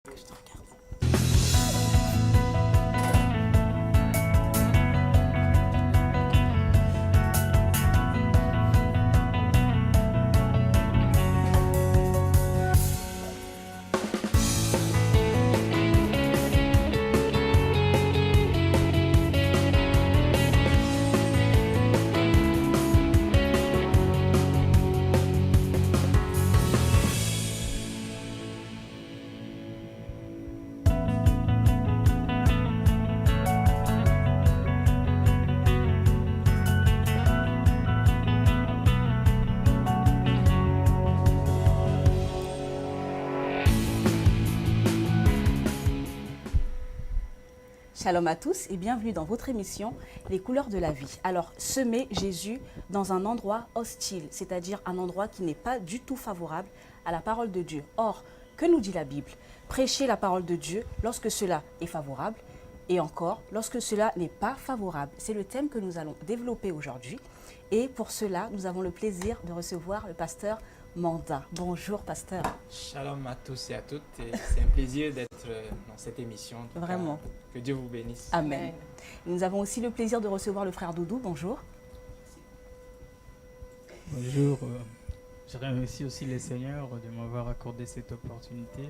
Que je te regarde. Shalom à tous et bienvenue dans votre émission Les couleurs de la vie. Alors, semer Jésus dans un endroit hostile, c'est-à-dire un endroit qui n'est pas du tout favorable à la parole de Dieu. Or, que nous dit la Bible? Prêcher la parole de Dieu lorsque cela est favorable et encore lorsque cela n'est pas favorable. C'est le thème que nous allons développer aujourd'hui. Et pour cela, nous avons le plaisir de recevoir le pasteur Manda. Bonjour, pasteur. Shalom à tous et à toutes. Et c'est un plaisir d'être dans cette émission. Vraiment. Que Dieu vous bénisse. Amen. Nous avons aussi le plaisir de recevoir le frère Doudou. Bonjour. Bonjour. Je remercie aussi les seigneurs de m'avoir accordé cette opportunité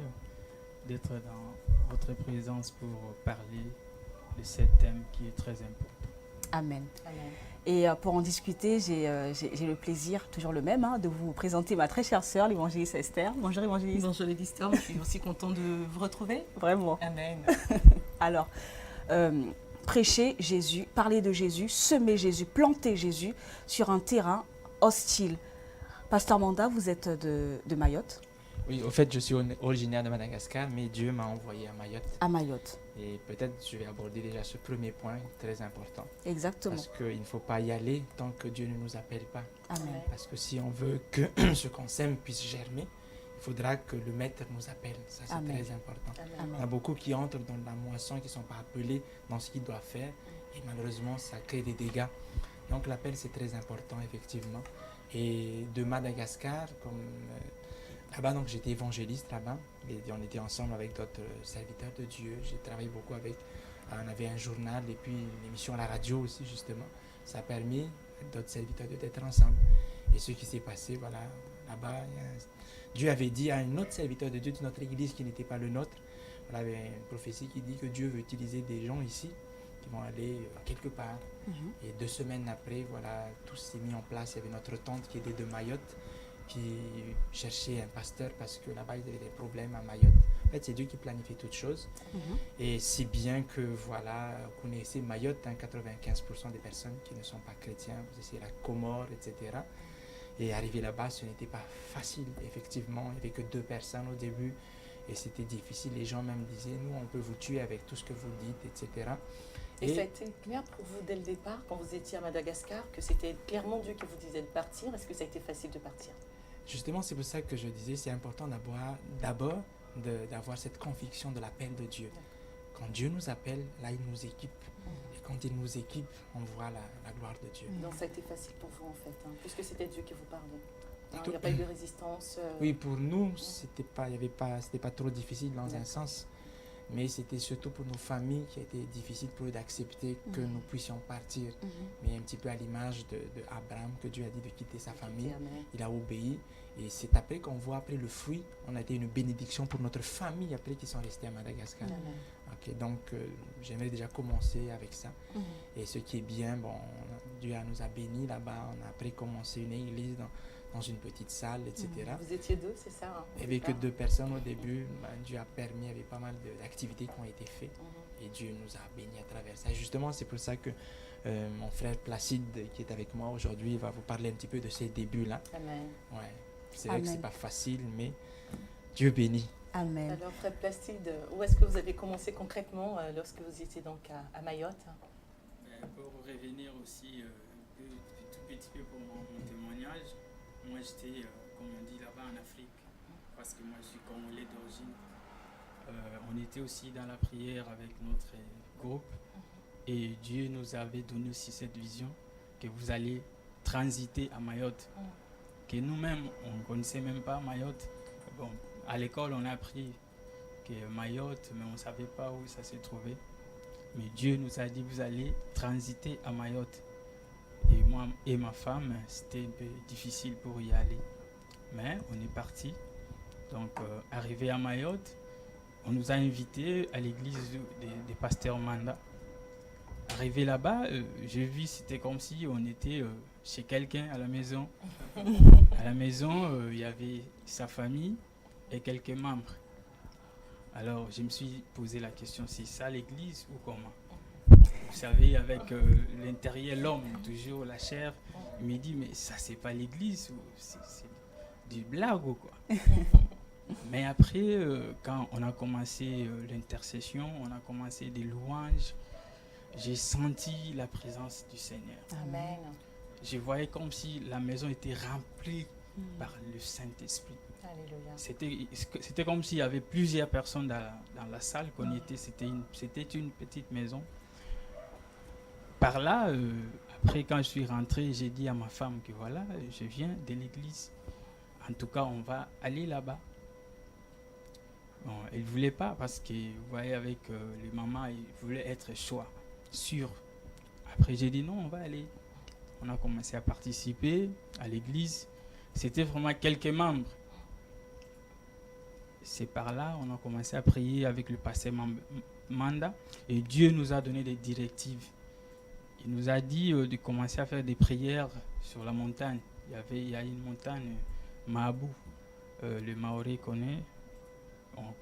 d'être dans votre présence pour parler de ce thème qui est très important. Amen. Amen. Et pour en discuter, j'ai le plaisir, toujours le même, de vous présenter ma très chère sœur, l'évangéliste Esther. Bonjour évangéliste. Bonjour les Esther, je suis aussi contente de vous retrouver. Vraiment. Amen. Alors, prêcher Jésus, parler de Jésus, semer Jésus, planter Jésus sur un terrain hostile. Pasteur Manda, vous êtes de Mayotte? Oui, au fait, je suis originaire de Madagascar, mais Dieu m'a envoyé à Mayotte. À Mayotte. Et peut-être je vais aborder déjà ce premier point très important. Exactement. Parce qu'il ne faut pas y aller tant que Dieu ne nous appelle pas. Amen. Parce que si on veut que ce qu'on sème puisse germer, il faudra que le Maître nous appelle. Ça, c'est Amen. très important. Amen. Il y a beaucoup qui entrent dans la moisson, qui ne sont pas appelés dans ce qu'ils doivent faire. Et malheureusement, ça crée des dégâts. Donc l'appel, c'est très important, effectivement. Et de Madagascar, comme là-bas, donc j'étais évangéliste là-bas. Et on était ensemble avec d'autres serviteurs de Dieu. J'ai travaillé beaucoup avec. On avait un journal et puis une émission à la radio aussi, justement. Ça a permis à d'autres serviteurs d'être ensemble. Et ce qui s'est passé, voilà, là-bas, Dieu avait dit à un autre serviteur de Dieu de notre église qui n'était pas le nôtre. Voilà, il y avait une prophétie qui dit que Dieu veut utiliser des gens ici qui vont aller quelque part. Et 2 semaines après, voilà, tout s'est mis en place. Il y avait notre tante qui était de Mayotte, qui cherchait un pasteur parce que là-bas, il y avait des problèmes à Mayotte. En fait, c'est Dieu qui planifie toutes choses. Et si bien que, voilà, vous connaissez Mayotte, 95% des personnes qui ne sont pas chrétiens, c'est la Comore, etc. Et arriver là-bas, ce n'était pas facile, effectivement. Il n'y avait que 2 personnes au début. Et c'était difficile. Les gens même disaient, nous, on peut vous tuer avec tout ce que vous dites, etc. Et ça a été clair pour vous dès le départ, quand vous étiez à Madagascar, que c'était clairement Dieu qui vous disait de partir? Est-ce que ça a été facile de partir? Justement, c'est pour ça que je disais, c'est important d'abord d'avoir cette conviction de l'appel de Dieu. Quand Dieu nous appelle, là, il nous équipe. Et quand il nous équipe, on voit la gloire de Dieu. Donc ça a été facile pour vous en fait, puisque c'était Dieu qui vous parlait. Il n'y a pas eu de résistance. Oui, pour nous, c'était pas trop difficile dans un sens. Mais c'était surtout pour nos familles qui a été difficile pour eux d'accepter que nous puissions partir. Mais un petit peu à l'image de Abraham, que Dieu a dit de quitter sa famille, il a obéi. Et c'est après qu'on voit après le fruit, on a été une bénédiction pour notre famille après qui sont restés à Madagascar. Okay, donc j'aimerais déjà commencer avec ça. Et ce qui est bien, bon, Dieu nous a bénis là-bas. On a après commencé une église dans une petite salle, etc. Vous étiez 2, c'est ça? Il n'y avait que 2 personnes au début. Dieu a permis, il y avait pas mal d'activités qui ont été faites. Et Dieu nous a bénis à travers ça. Et justement, c'est pour ça que mon frère Placide, qui est avec moi aujourd'hui, va vous parler un petit peu de ces débuts-là. Amen. Ouais. C'est vrai que ce n'est pas facile, mais Dieu bénit. Amen. Alors, frère Placide, où est-ce que vous avez commencé concrètement lorsque vous étiez donc à Mayotte? Pour revenir aussi tout petit peu pour mon témoignage, moi j'étais, comme on dit là-bas, en Afrique, parce que moi je suis congolais d'origine. On était aussi dans la prière avec notre groupe et Dieu nous avait donné aussi cette vision que vous allez transiter à Mayotte, que nous-mêmes on ne connaissait même pas Mayotte. Bon, à l'école on a appris Mayotte, mais on ne savait pas où ça se trouvait. Mais Dieu nous a dit, vous allez transiter à Mayotte. Et moi et ma femme, c'était un peu difficile pour y aller. Mais on est parti. Donc, arrivé à Mayotte, on nous a invités à l'église des pasteurs Manda. Arrivé là-bas, j'ai vu, c'était comme si on était chez quelqu'un à la maison. À la maison, il y avait sa famille et quelques membres. Alors, je me suis posé la question, c'est ça l'église ou comment? Vous savez, avec l'intérieur, l'homme, toujours la chair, il me dit, mais ça, c'est pas l'église, c'est du blague ou quoi? Mais après, quand on a commencé l'intercession, on a commencé des louanges, j'ai senti la présence du Seigneur. Amen. Je voyais comme si la maison était remplie par le Saint-Esprit. Alléluia. C'était comme s'il y avait plusieurs personnes dans la salle qu'on était. C'était une petite maison. Par là, après quand je suis rentré, j'ai dit à ma femme que voilà, je viens de l'église. En tout cas, on va aller là-bas. Bon, elle ne voulait pas parce que, vous voyez, avec les mamans, ils voulaient être sûrs. Après, j'ai dit non, on va aller. On a commencé à participer à l'église. C'était vraiment quelques membres. C'est par là on a commencé à prier avec le pasteur Manda. Et Dieu nous a donné des directives. Il nous a dit de commencer à faire des prières sur la montagne. Il y a une montagne, Maabou. Le Maori connaît.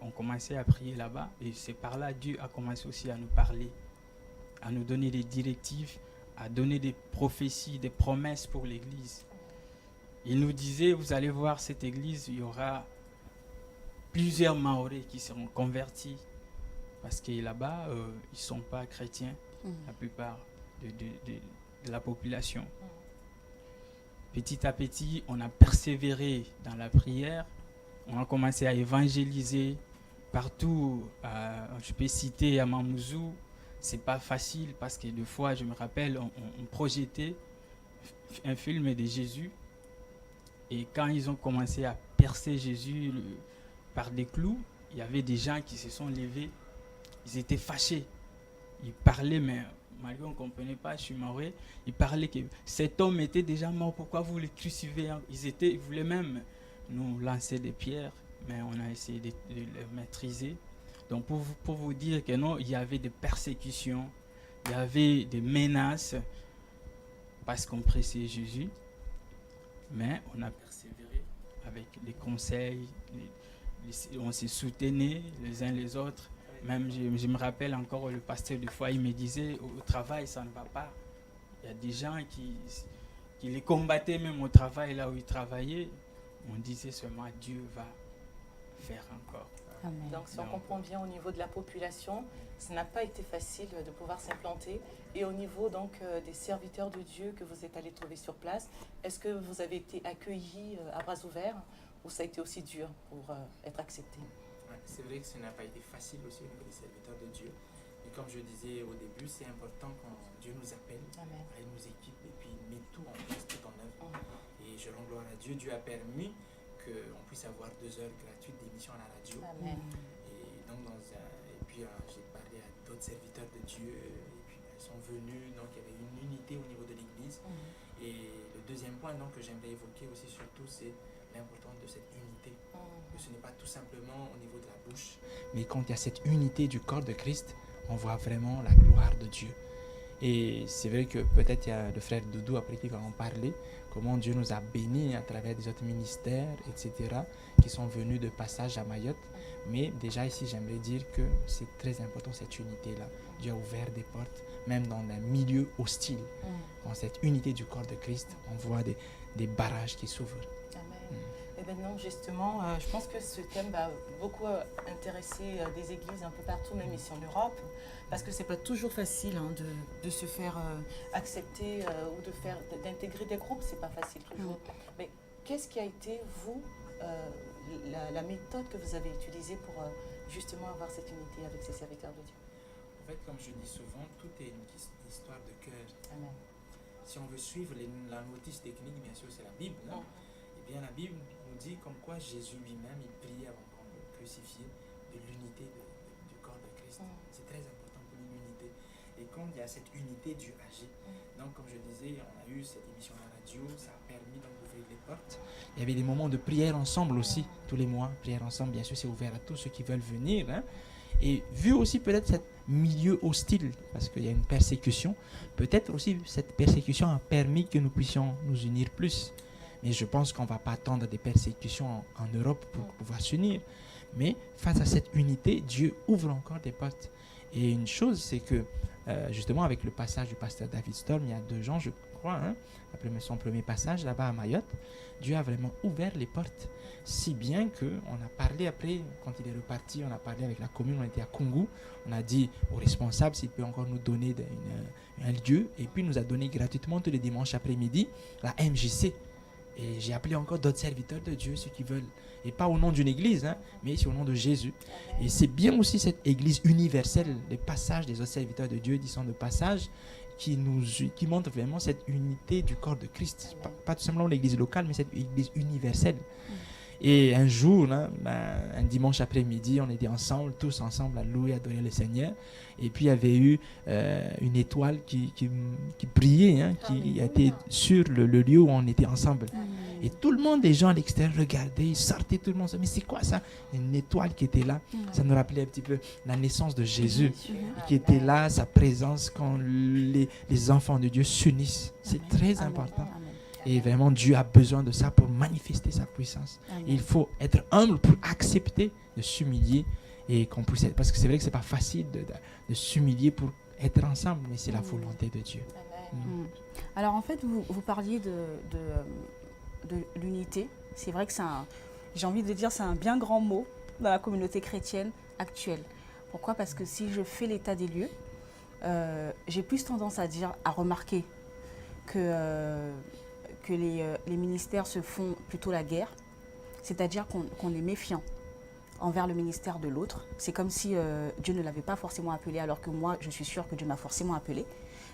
On commençait à prier là-bas. Et c'est par là Dieu a commencé aussi à nous parler, à nous donner des directives, à donner des prophéties, des promesses pour l'église. Il nous disait, vous allez voir cette église, il y aura plusieurs Maoris qui seront convertis. Parce que là-bas, ils ne sont pas chrétiens, la plupart de la population. Petit à petit, on a persévéré dans la prière. On a commencé à évangéliser partout. Je peux citer à Mamoudzou. C'est pas facile parce que des fois, je me rappelle, on projetait un film de Jésus. Et quand ils ont commencé à percer Jésus par des clous, il y avait des gens qui se sont levés. Ils étaient fâchés. Ils parlaient, mais malgré on ne comprenait pas, je suis mort. Ils parlaient que cet homme était déjà mort. Pourquoi vous le crucifiez? Ils voulaient même nous lancer des pierres, mais on a essayé de les maîtriser. Donc pour vous dire que non, il y avait des persécutions, il y avait des menaces parce qu'on pressait Jésus, mais on a persévéré avec les conseils, on se soutenait les uns les autres. Même je me rappelle encore le pasteur de foi, il me disait au travail ça ne va pas. Il y a des gens qui les combattaient même au travail là où ils travaillaient. On disait seulement Dieu va faire encore. Amen. Donc si on comprend bien au niveau de la population, ça n'a pas été facile de pouvoir s'implanter. Et au niveau donc des serviteurs de Dieu que vous êtes allés trouver sur place, est-ce que vous avez été accueillis à bras ouverts ou ça a été aussi dur pour être accepté? Ouais, c'est vrai que ça n'a pas été facile aussi au niveau des serviteurs de Dieu. Et comme je disais au début, c'est important quand Dieu nous appelle, il nous équipe et puis il met tout en place, tout en œuvre. Et je rends gloire à Dieu. Dieu a permis qu'on puisse avoir 2 heures gratuites d'émission à la radio. Amen. Et donc puis j'ai parlé à d'autres serviteurs de Dieu et puis ils sont venus. Donc il y avait une unité au niveau de l'église. Et le deuxième point donc, que j'aimerais évoquer aussi surtout, c'est l'importance de cette unité. Que ce n'est pas tout simplement au niveau de la bouche, mais quand il y a cette unité du corps de Christ, on voit vraiment la gloire de Dieu. Et c'est vrai que peut-être il y a le frère Doudou après qui va en parler, comment Dieu nous a bénis à travers des autres ministères, etc., qui sont venus de passage à Mayotte. Mais déjà ici, j'aimerais dire que c'est très important cette unité-là. Dieu a ouvert des portes, même dans un milieu hostile. Dans cette unité du corps de Christ, on voit des barrages qui s'ouvrent. Amen. Et maintenant, justement, je pense que ce thème va beaucoup intéresser des églises un peu partout, même ici en Europe, parce que c'est pas toujours facile de se faire accepter ou d'intégrer des groupes, c'est pas facile toujours. Mais qu'est-ce qui a été, vous, la méthode que vous avez utilisée pour justement avoir cette unité avec ces serviteurs de Dieu? En fait, comme je dis souvent, tout est une histoire de cœur. Amen. Si on veut suivre la notice technique, bien sûr, c'est la Bible. Eh bien, la Bible nous dit comme quoi Jésus lui-même, il priait avant qu'on le crucifie, de l'unité du corps de Christ. C'est très important pour l'unité. Et quand il y a cette unité, Dieu agit. Donc, comme je disais, on a eu cette émission à la radio, ça a permis d'ouvrir les portes. Il y avait des moments de prière ensemble aussi, tous les mois. Prière ensemble, bien sûr, c'est ouvert à tous ceux qui veulent venir. Hein. Et vu aussi peut-être ce milieu hostile, parce qu'il y a une persécution, peut-être aussi cette persécution a permis que nous puissions nous unir plus. Mais je pense qu'on ne va pas attendre des persécutions en Europe pour pouvoir s'unir. Mais face à cette unité, Dieu ouvre encore des portes. Et une chose, c'est que justement avec le passage du pasteur David Storm, il y a 2 ans, je crois, hein, après son premier passage là-bas à Mayotte, Dieu a vraiment ouvert les portes. Si bien qu'on a parlé après, quand il est reparti, on a parlé avec la commune, on était à Kungu, on a dit aux responsables s'il peut encore nous donner un lieu, et puis il nous a donné gratuitement tous les dimanches après-midi la MJC. Et j'ai appelé encore d'autres serviteurs de Dieu, ceux qui veulent. Et pas au nom d'une église, hein, mais c'est au nom de Jésus. Et c'est bien aussi cette église universelle, les passages des autres serviteurs de Dieu, disons de passage, qui montrent vraiment cette unité du corps de Christ. Pas tout simplement l'église locale, mais cette église universelle. Et un jour, hein, un dimanche après-midi, on était ensemble, tous ensemble, à louer, à adorer le Seigneur. Et puis il y avait eu une étoile qui brillait, hein, qui était sur le lieu où on était ensemble. Et tout le monde, les gens à l'extérieur regardaient, ils sortaient, tout le monde. Mais c'est quoi ça? Une étoile qui était là. Ça nous rappelait un petit peu la naissance de Jésus, qui était là, sa présence quand les enfants de Dieu s'unissent. C'est très important. Et vraiment, Dieu a besoin de ça pour manifester sa puissance. Et il faut être humble pour accepter de s'humilier et qu'on puisse être. Parce que c'est vrai que c'est pas facile de s'humilier pour être ensemble, mais c'est la volonté de Dieu. Alors en fait, vous parliez de l'unité. C'est vrai que j'ai envie de dire, c'est un bien grand mot dans la communauté chrétienne actuelle. Pourquoi? Parce que si je fais l'état des lieux, j'ai plus tendance à remarquer que les ministères se font plutôt la guerre, c'est-à-dire qu'on est méfiant envers le ministère de l'autre. C'est comme si Dieu ne l'avait pas forcément appelé, alors que moi, je suis sûre que Dieu m'a forcément appelé.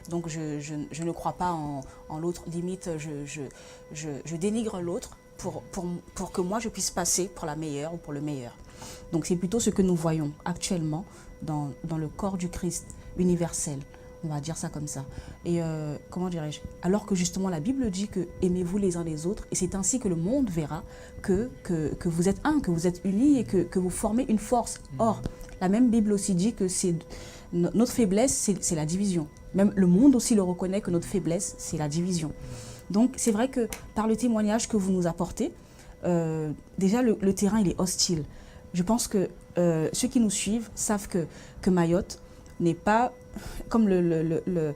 Donc, je ne crois pas en l'autre. Limite, je dénigre l'autre pour que moi, je puisse passer pour la meilleure ou pour le meilleur. Donc, c'est plutôt ce que nous voyons actuellement dans le corps du Christ universel. On va dire ça comme ça. Et comment dirais-je? Alors que justement la Bible dit que aimez-vous les uns les autres, et c'est ainsi que le monde verra que vous êtes un, que vous êtes unis et que vous formez une force. Or, la même Bible aussi dit que notre faiblesse, c'est la division. Même le monde aussi le reconnaît que notre faiblesse, c'est la division. Donc c'est vrai que par le témoignage que vous nous apportez, déjà le terrain il est hostile. Je pense que ceux qui nous suivent savent que Mayotte n'est pas, comme le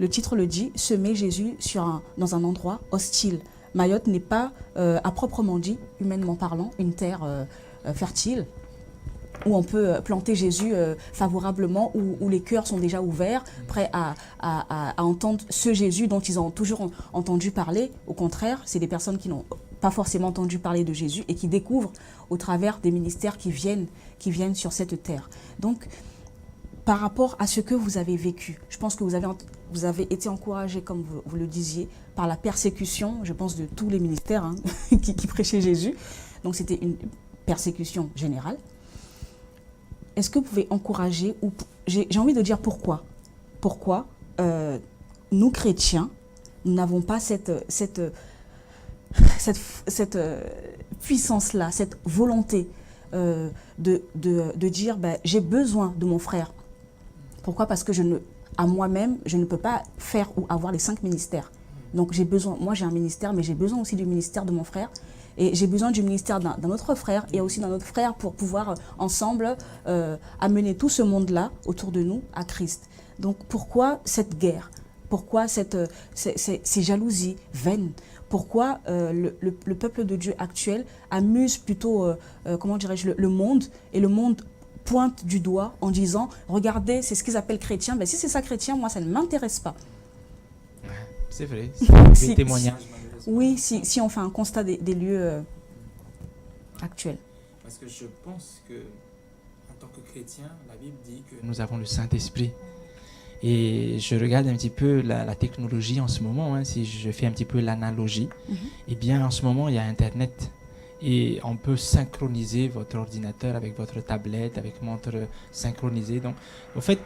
titre le dit, semer Jésus dans un endroit hostile. Mayotte n'est pas, à proprement dit, humainement parlant, une terre fertile, où on peut planter Jésus favorablement, où les cœurs sont déjà ouverts, prêts à entendre ce Jésus dont ils ont toujours entendu parler. Au contraire, c'est des personnes qui n'ont pas forcément entendu parler de Jésus et qui découvrent au travers des ministères qui viennent sur cette terre. Donc, par rapport à ce que vous avez vécu, je pense que vous avez été encouragé, comme vous le disiez, par la persécution, je pense, de tous les ministères hein, qui prêchaient Jésus. Donc, c'était une persécution générale. Est-ce que vous pouvez encourager, ou j'ai envie de dire pourquoi? Pourquoi nous, chrétiens, nous n'avons pas cette puissance-là, cette volonté de dire j'ai besoin de mon frère. Pourquoi? Parce que à moi-même, je ne peux pas faire ou avoir les 5 ministères. Donc j'ai besoin, moi j'ai un ministère, mais j'ai besoin aussi du ministère de mon frère. Et j'ai besoin du ministère d'un autre frère et aussi d'un autre frère pour pouvoir ensemble amener tout ce monde-là autour de nous à Christ. Donc pourquoi cette guerre? Pourquoi ces jalousies vaines? Pourquoi le peuple de Dieu actuel amuse plutôt, comment dirais-je, le monde, et le monde pointe du doigt en disant « Regardez, c'est ce qu'ils appellent chrétien. » Si c'est ça chrétien, moi, ça ne m'intéresse pas. C'est vrai, c'est des témoignages. Oui, si on fait un constat des lieux actuels. Parce que je pense que, en tant que chrétien, la Bible dit que nous avons le Saint-Esprit. Et je regarde un petit peu la technologie en ce moment, hein, si je fais un petit peu l'analogie, eh bien en ce moment il y a Internet. et on peut synchroniser votre ordinateur avec votre tablette, avec montre synchronisée. Donc, au fait,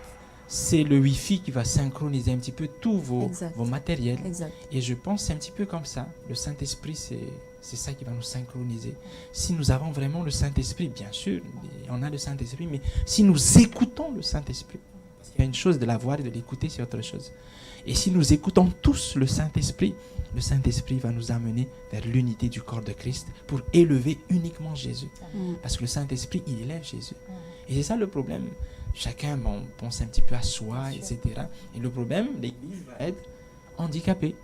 c'est le Wi-Fi qui va synchroniser un petit peu tous vos matériels. Exact. Et je pense que c'est un petit peu comme ça. Le Saint-Esprit, c'est ça qui va nous synchroniser. Si nous avons vraiment le Saint-Esprit, bien sûr, on a le Saint-Esprit, mais si nous écoutons le Saint-Esprit, parce qu'il y a une chose de l'avoir et de l'écouter, c'est autre chose. Et si nous écoutons tous le Saint-Esprit va nous amener vers l'unité du corps de Christ pour élever uniquement Jésus. Parce que le Saint-Esprit, il élève Jésus. Et c'est ça le problème. Chacun pense un petit peu à soi, etc. Et le problème, l'Église va être handicapée.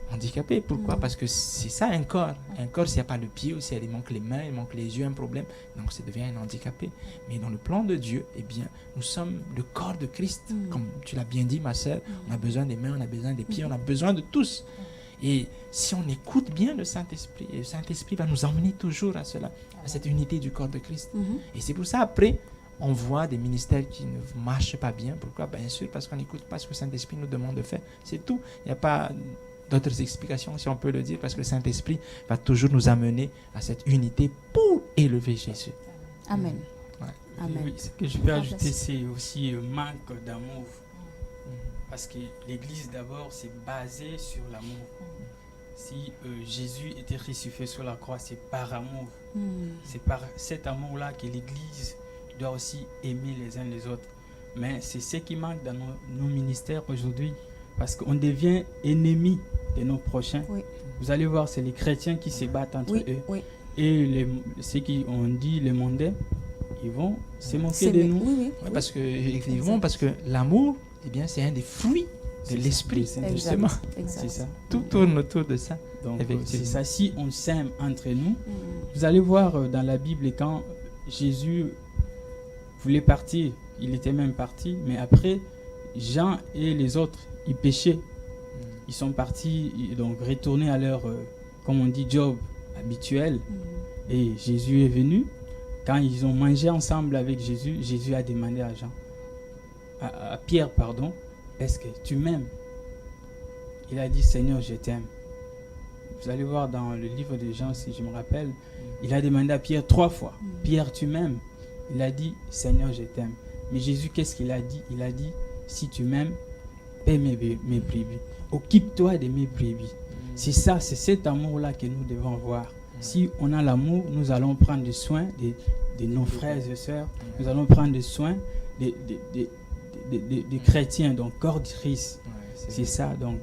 Handicapée, pourquoi? Parce que c'est ça un corps. Un corps, s'il n'y a pas le pied ou s'il manque les mains, il manque les yeux, un problème. Donc ça devient un handicapé. Mais dans le plan de Dieu, eh bien, nous sommes le corps de Christ. Comme tu l'as bien dit, ma sœur, on a besoin des mains, on a besoin des pieds, on a besoin de tous. Et si on écoute bien le Saint-Esprit, le Saint-Esprit va nous emmener toujours à cela, à cette unité du corps de Christ. Et c'est pour ça, après, on voit des ministères qui ne marchent pas bien. Pourquoi? Bien sûr, parce qu'on n'écoute pas ce que le Saint-Esprit nous demande de faire. C'est tout. Il n'y a pas d'autres explications, si on peut le dire, parce que le Saint-Esprit va toujours nous amener à cette unité pour élever Jésus. Amen. Ouais. Amen. Oui, ce que je vais ajouter, c'est aussi un manque d'amour. Parce que l'Église, d'abord, c'est basé sur l'amour. Si Jésus était ressuscité sur la croix, c'est par amour. C'est par cet amour-là que l'Église doit aussi aimer les uns les autres. Mais c'est ce qui manque dans nos ministères aujourd'hui. Parce qu'on devient ennemi de nos prochains. Oui. Vous allez voir, c'est les chrétiens qui se battent entre eux. Oui. Et ceux qui ont dit les mondains, ils vont se moquer de nous. Oui. Ouais, parce que, effectivement, parce que l'amour, eh bien, c'est un des fruits de l'esprit, justement. C'est ça. Tout tourne autour de ça. Donc, Effectivement. c'est ça. Si on s'aime entre nous, vous allez voir dans la Bible, quand Jésus voulait partir, il était même parti, mais après, Jean et les autres, ils péchaient. Ils sont partis, donc retournés à leur, comme on dit, job habituel. Et Jésus est venu. Quand ils ont mangé ensemble avec Jésus, Jésus a demandé à Jean, à Pierre, pardon, est-ce que tu m'aimes? Il a dit, Seigneur, je t'aime. Vous allez voir dans le livre de Jean, si je me rappelle, il a demandé à Pierre 3 fois, Pierre, tu m'aimes? Il a dit, Seigneur, je t'aime. Mais Jésus, qu'est-ce qu'il a dit? Il a dit, si tu m'aimes, paie mes brebis. Occupe-toi de mes brebis. C'est ça, c'est cet amour-là que nous devons avoir. Si on a l'amour, nous allons prendre soin de nos frères et sœurs. Nous allons prendre soin des chrétiens, donc corps de Christ. C'est ça. Donc,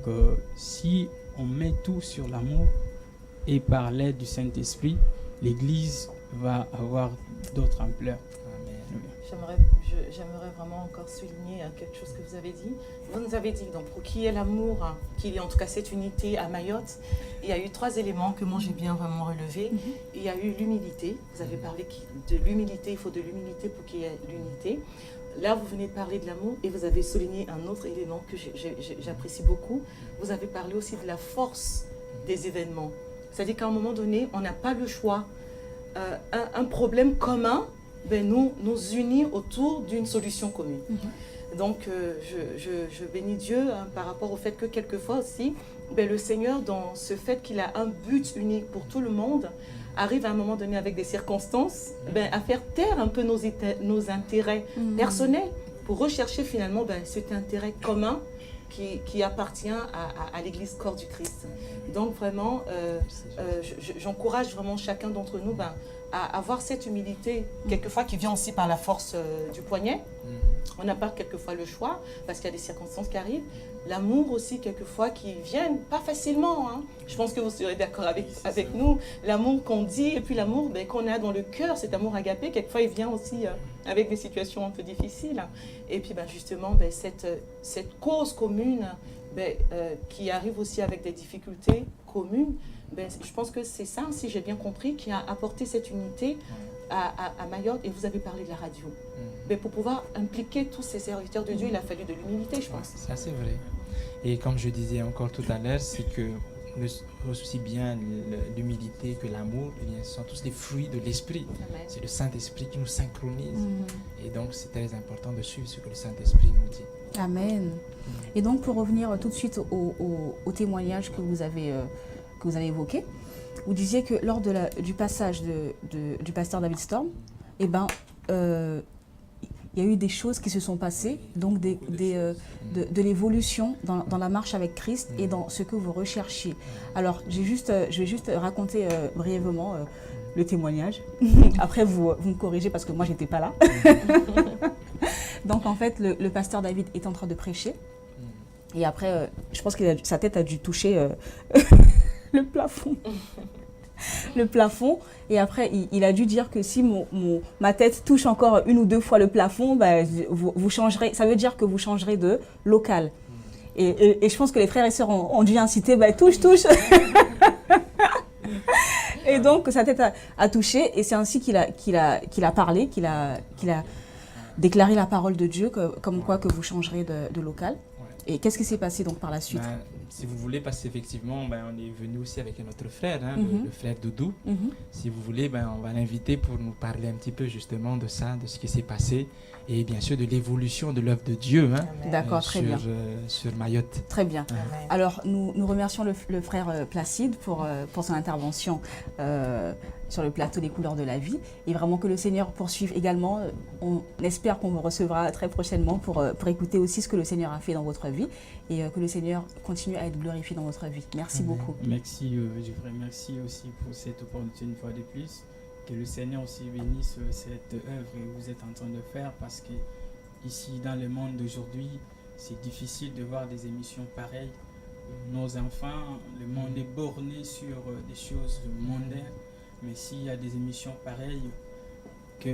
si on met tout sur l'amour et par l'aide du Saint-Esprit, l'Église va avoir d'autres ampleurs. J'aimerais vraiment encore souligner quelque chose que vous avez dit. Vous nous avez dit, donc, pour qu'il y ait l'amour, qu'il y ait en tout cas cette unité à Mayotte, il y a eu 3 éléments que moi j'ai bien vraiment relevés. Il y a eu l'humilité. Vous avez parlé de l'humilité, il faut de l'humilité pour qu'il y ait l'unité. Là, vous venez de parler de l'amour et vous avez souligné un autre élément que j'apprécie beaucoup. Vous avez parlé aussi de la force des événements. C'est-à-dire qu'à un moment donné, on n'a pas le choix. Un problème commun nous unit autour d'une solution commune. Donc, je bénis Dieu par rapport au fait que quelquefois aussi, le Seigneur, dans ce fait qu'il a un but unique pour tout le monde, arrive à un moment donné avec des circonstances à faire taire un peu nos intérêts personnels pour rechercher finalement cet intérêt commun qui appartient à l'Église corps du Christ. Donc vraiment, j'encourage vraiment chacun d'entre nous à avoir cette humilité, quelquefois qui vient aussi par la force du poignet. On n'a pas quelquefois le choix, parce qu'il y a des circonstances qui arrivent. L'amour aussi, quelquefois, qui vient pas facilement. Je pense que vous serez d'accord avec nous. L'amour qu'on dit, et puis l'amour qu'on a dans le cœur, cet amour agapé, quelquefois, il vient aussi avec des situations un peu difficiles. Et puis, justement, cette cause commune qui arrive aussi avec des difficultés communes, je pense que c'est ça, si j'ai bien compris, qui a apporté cette unité à Mayotte. Et vous avez parlé de la radio. Pour pouvoir impliquer tous ces serviteurs de Dieu, il a fallu de l'humilité, je pense. Ça, c'est vrai. Et comme je disais encore tout à l'heure, c'est que aussi bien l'humilité que l'amour, ce sont tous les fruits de l'esprit. C'est le Saint-Esprit qui nous synchronise. Et donc, c'est très important de suivre ce que le Saint-Esprit nous dit. Amen. Et donc, pour revenir tout de suite au témoignage que vous avez évoqué, vous disiez que lors du passage du pasteur David Storm, eh ben, il y a eu des choses qui se sont passées, donc de l'évolution dans la marche avec Christ et dans ce que vous recherchiez. Alors, je vais juste raconter brièvement le témoignage. Après, vous me corrigez parce que moi, je n'étais pas là. Donc, en fait, le pasteur David est en train de prêcher. Et après, je pense que sa tête a dû toucher le plafond. Le plafond, et après il a dû dire que si ma tête touche encore une ou deux fois le plafond, bah, vous changerez, ça veut dire que vous changerez de local. Et je pense que les frères et sœurs ont dû inciter, bah, touche. Et donc sa tête a touché, et c'est ainsi qu'il a parlé, qu'il a déclaré la parole de Dieu, comme quoi que vous changerez de local. Et qu'est-ce qui s'est passé donc par la suite? Si vous voulez, parce qu'effectivement, on est venu aussi avec notre frère, le frère Doudou. Si vous voulez, on va l'inviter pour nous parler un petit peu justement de ça, de ce qui s'est passé, et bien sûr de l'évolution de l'œuvre de Dieu. D'accord, très bien. Sur Mayotte. Très bien. Alors, nous remercions le frère Placide pour son intervention sur le plateau des couleurs de la vie. Et vraiment que le Seigneur poursuive également. On espère qu'on vous recevra très prochainement pour écouter aussi ce que le Seigneur a fait dans votre vie et que le Seigneur continue à être glorifié dans votre vie. Merci beaucoup. Merci, Geoffrey. Merci aussi pour cette opportunité une fois de plus. Que le Seigneur aussi bénisse cette œuvre que vous êtes en train de faire, parce que ici, dans le monde d'aujourd'hui, c'est difficile de voir des émissions pareilles. Nos enfants, le monde est borné sur des choses mondaines, mais s'il y a des émissions pareilles que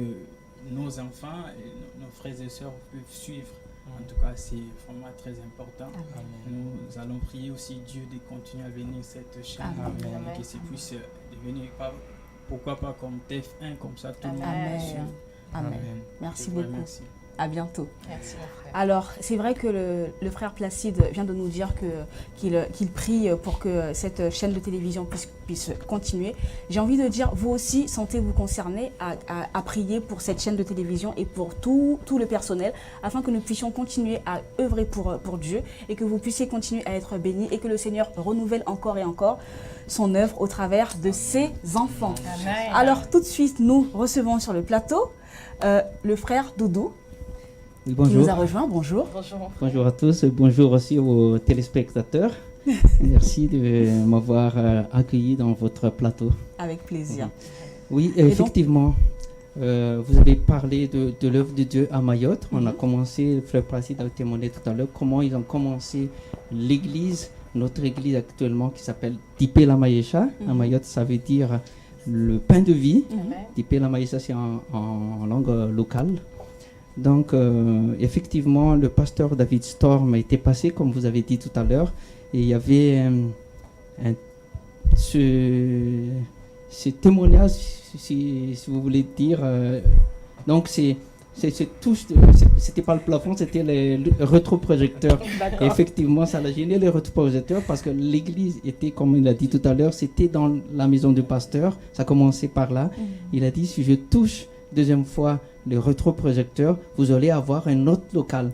nos enfants et nos frères et sœurs peuvent suivre, en tout cas, c'est vraiment très important. Amen. Nous allons prier aussi Dieu de continuer à bénir cette chaîne, et que ça puisse devenir, pourquoi pas comme TF1, comme ça tout le monde. Amen. Merci beaucoup. Merci. À bientôt. Merci mon frère. Alors, c'est vrai que le frère Placide vient de nous dire qu'il prie pour que cette chaîne de télévision puisse continuer. J'ai envie de dire, vous aussi, sentez-vous concernés à prier pour cette chaîne de télévision et pour tout le personnel, afin que nous puissions continuer à œuvrer pour Dieu et que vous puissiez continuer à être bénis et que le Seigneur renouvelle encore et encore son œuvre au travers de ses enfants. Amen. Alors, tout de suite, nous recevons sur le plateau le frère Doudou. Oui, bonjour. Qui nous a rejoint. Bonjour. Bonjour mon frère. Bonjour à tous. Bonjour aussi aux téléspectateurs. Merci de m'avoir accueilli dans votre plateau. Avec plaisir. Oui, effectivement. Vous avez parlé de l'œuvre de Dieu à Mayotte. On a commencé, le frère Placide a témoigné tout à l'heure, comment ils ont commencé l'église, notre église actuellement qui s'appelle Dipé la Maïcha. À Mayotte, ça veut dire le pain de vie. Dipé la Maïcha, c'est en langue locale. Donc, effectivement, le pasteur David Storm était passé, comme vous avez dit tout à l'heure, et il y avait ce témoignage, si vous voulez dire. Donc, c'était pas le plafond, c'était le rétroprojecteur. Effectivement, ça a gêné le rétroprojecteur parce que l'église était, comme il a dit tout à l'heure, c'était dans la maison du pasteur. Ça commençait par là. Il a dit, si je touche deuxième fois le rétroprojecteur, vous allez avoir un autre local.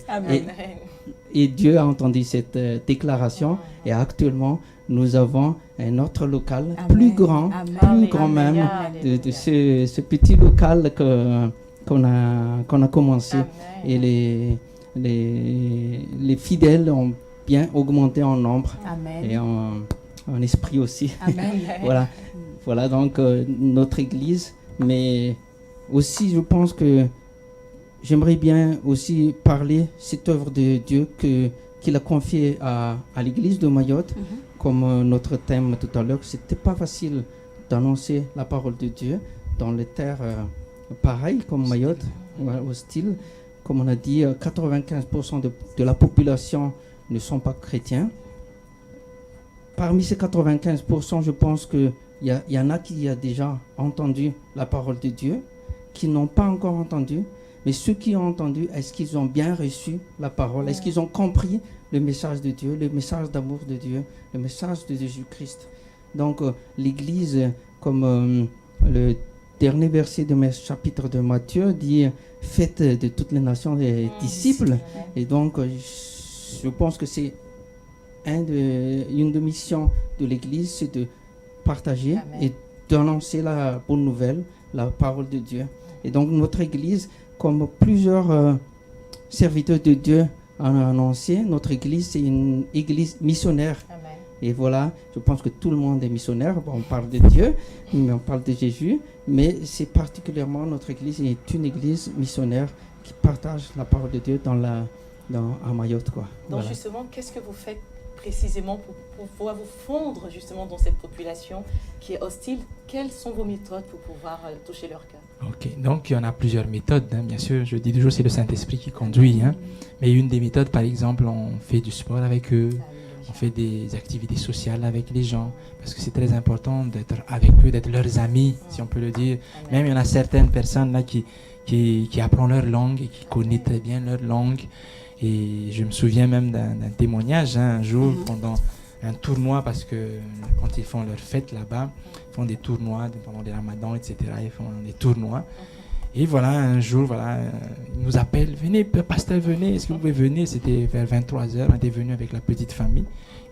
Et Dieu a entendu cette déclaration et actuellement nous avons un autre local plus grand même de ce petit local qu'on a commencé. Et les fidèles ont bien augmenté en nombre et en esprit aussi. Voilà donc notre église, mais aussi, je pense que j'aimerais bien aussi parler cette œuvre de Dieu qu'il a confiée à l'église de Mayotte, comme notre thème tout à l'heure. C'était pas facile d'annoncer la parole de Dieu dans les terres pareilles comme Mayotte, hostile. Comme on a dit, 95% de la population ne sont pas chrétiens. Parmi ces 95%, je pense qu'il y en a qui ont déjà entendu la parole de Dieu, qui n'ont pas encore entendu, mais ceux qui ont entendu, est-ce qu'ils ont bien reçu la parole? Est-ce qu'ils ont compris le message de Dieu, le message d'amour de Dieu, le message de Jésus-Christ? Donc l'Église, comme le dernier verset de mes chapitres de Matthieu dit, faites de toutes les nations des disciples. Et donc je pense que c'est une des missions de l'Église, c'est de partager Amen. et d'annoncer la bonne nouvelle, la parole de Dieu. Et donc notre Église, comme plusieurs serviteurs de Dieu ont annoncé, notre Église, c'est une Église missionnaire. Amen. Et voilà, je pense que tout le monde est missionnaire. Bon, on parle de Dieu, mais on parle de Jésus. Mais c'est particulièrement notre Église est une Église missionnaire qui partage la parole de Dieu à Mayotte, quoi. Donc Voilà. justement, qu'est-ce que vous faites précisément pour pouvoir vous fondre justement dans cette population qui est hostile? Quelles sont vos méthodes pour pouvoir toucher leur cœur? Ok, donc il y en a plusieurs méthodes, hein, bien sûr. Je dis toujours c'est le Saint-Esprit qui conduit. Hein. Mais une des méthodes, par exemple, on fait du sport avec eux, on fait des activités sociales avec les gens, parce que c'est très important d'être avec eux, d'être leurs amis, si on peut le dire. Amen. Même il y en a certaines personnes là qui apprennent leur langue et qui connaissent très bien leur langue. Et je me souviens même d'un témoignage, hein, un jour pendant un tournoi, parce que quand ils font leur fête là-bas, ils font des tournois pendant les ramadans, etc. Ils font des tournois. Et voilà, un jour, voilà, ils nous appellent, venez, pasteur, venez, est-ce que vous pouvez venir? C'était vers 23h, on était venu avec la petite famille.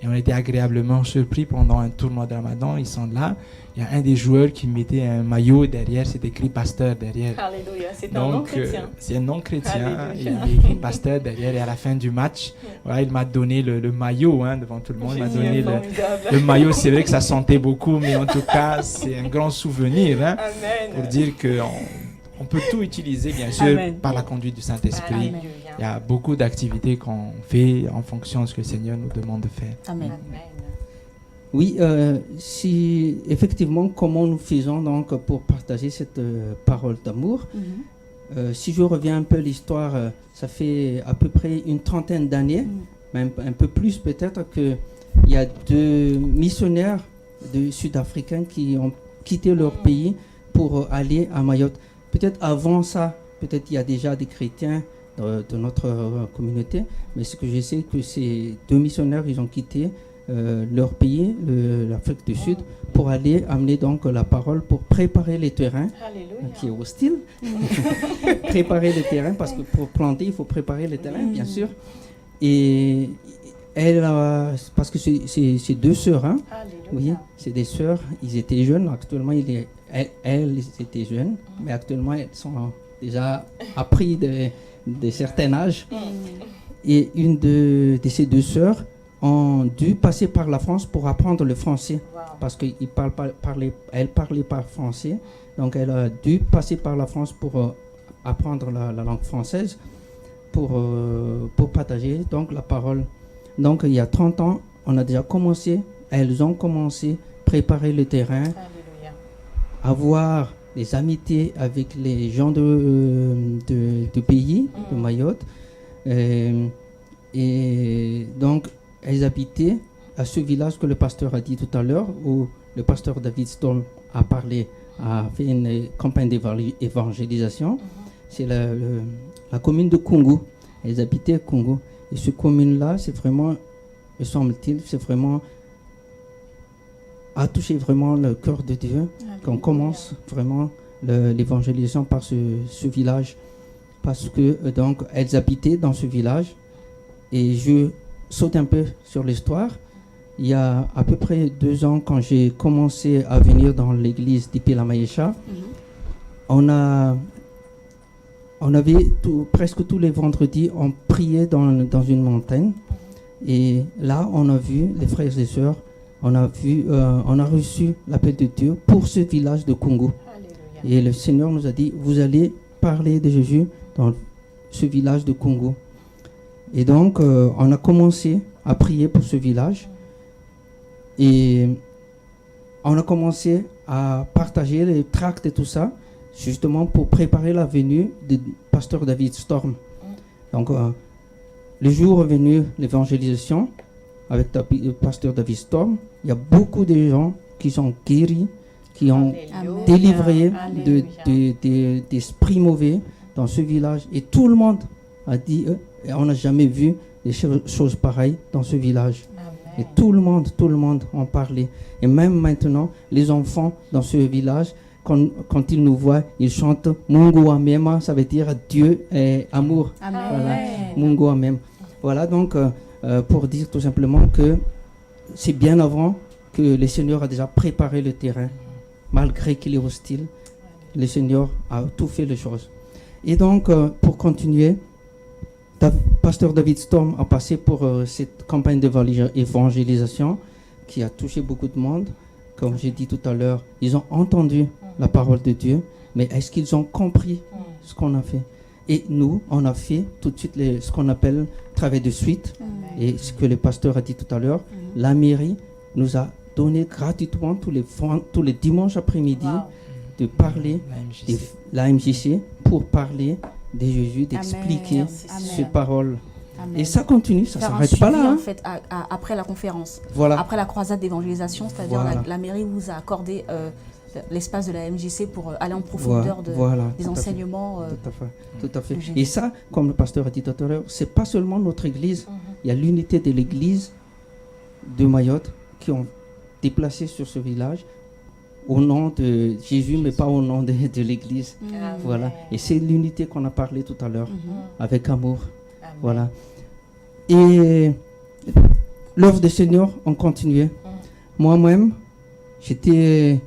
Et on était agréablement surpris pendant un tournoi de ramadan. Ils sont là. Il y a un des joueurs qui mettait un maillot derrière, c'est écrit pasteur derrière. Alléluia, c'est un non-chrétien. C'est un non-chrétien. Alléluia. Il est écrit pasteur derrière. Et à la fin du match, voilà, il m'a donné le maillot, hein, devant tout le monde. Il m'a donné le maillot. C'est vrai que ça sentait beaucoup, mais en tout cas, c'est un grand souvenir, hein, Amen. pour dire qu'on peut tout utiliser, bien sûr, Amen. par la conduite du Saint-Esprit. Alléluia. Il y a beaucoup d'activités qu'on fait en fonction de ce que le Seigneur nous demande de faire. Amen. Amen. Oui, si effectivement, comment nous faisons donc pour partager cette parole d'amour? Si je reviens un peu à l'histoire, ça fait à peu près une trentaine d'années, même un peu plus peut-être, qu'il y a 2 missionnaires sud-africains qui ont quitté leur pays pour aller à Mayotte. Peut-être avant ça, peut-être il y a déjà des chrétiens de notre communauté, mais ce que je sais, que ces 2 missionnaires, ils ont quitté leur pays, l'Afrique du Sud, pour aller amener donc la parole, pour préparer les terrains, Alléluia. qui est hostile. Préparer les terrains, parce que pour planter, il faut préparer les terrains, bien sûr. Et elle, parce que c'est 2 sœurs, hein. Alléluia. Oui, c'est des sœurs, ils étaient jeunes, actuellement elles étaient jeunes, mais actuellement elles sont déjà appris de certain âge. Et une de ces 2 sœurs ont dû passer par la France pour apprendre le français, Wow. parce qu'elle parlait pas français, donc elle a dû passer par la France pour apprendre la langue française, pour partager donc la parole. Donc il y a 30 ans, elles ont commencé à préparer le terrain, Alléluia. avoir des amitiés avec les gens du pays, de Mayotte. Et donc, elles habitaient à ce village que le pasteur a dit tout à l'heure, où le pasteur David Storm a fait une campagne d'évangélisation. C'est la commune de Congo. Elles habitaient à Congo. Et cette commune-là, c'est vraiment, me semble-t-il, a touché vraiment le cœur de Dieu, qu'on commence vraiment l'évangélisation par ce village, parce que donc elles habitaient dans ce village. Et je saute un peu sur l'histoire. Il y a à peu près 2 ans, quand j'ai commencé à venir dans l'église d'Ipela Maïcha, on avait presque tous les vendredis, on priait dans une montagne. Et là, on a vu les frères et sœurs, on a reçu l'appel de Dieu pour ce village de Congo. Alléluia. Et le Seigneur nous a dit, vous allez parler de Jésus dans ce village de Congo. Et donc, on a commencé à prier pour ce village. Et on a commencé à partager les tracts et tout ça, justement pour préparer la venue du pasteur David Storm. Donc, le jour est venu l'évangélisation avec le pasteur David Storm. Il y a beaucoup de gens qui sont guéris, qui ont Alléluia. délivré Alléluia. d'esprits mauvais dans ce village. Et tout le monde a dit, on n'a jamais vu des choses pareilles dans ce village. Amen. Et tout le monde en parlait. Et même maintenant, les enfants dans ce village, quand ils nous voient, ils chantent Mungu Amema, ça veut dire Dieu est amour. Amen. Voilà, Mungu Amem. Voilà donc pour dire tout simplement que c'est bien avant que le Seigneur a déjà préparé le terrain, malgré qu'il est hostile. Le Seigneur a tout fait les choses. Et donc, pour continuer, Pasteur David Storm a passé pour cette campagne d'évangélisation qui a touché beaucoup de monde. Comme j'ai dit tout à l'heure, ils ont entendu la parole de Dieu, mais est-ce qu'ils ont compris ce qu'on a fait? Et nous, on a fait tout de suite ce qu'on appelle travail de suite. Et ce que le pasteur a dit tout à l'heure, la mairie nous a donné gratuitement tous les dimanches après-midi de parler de la MJC pour parler de Jésus, d'expliquer ces paroles. Amen. Et ça continue, ça ne Faire un s'arrête pas suivi, là. en fait, après la conférence, Voilà. après la croisade d'évangélisation, c'est-à-dire Voilà. la mairie vous a accordé l'espace de la MJC pour aller en profondeur des tout à fait. enseignements. Tout à fait. de Jésus. Et ça, comme le pasteur a dit tout à l'heure, c'est pas seulement notre église. Il y a l'unité de l'église de Mayotte qui ont déplacé sur ce village au nom de Jésus, mais pas au nom de l'église. Voilà. Et c'est l'unité qu'on a parlé tout à l'heure, avec amour. Amen. Voilà. Et l'œuvre du Seigneur, on continuait. Moi-même, j'étais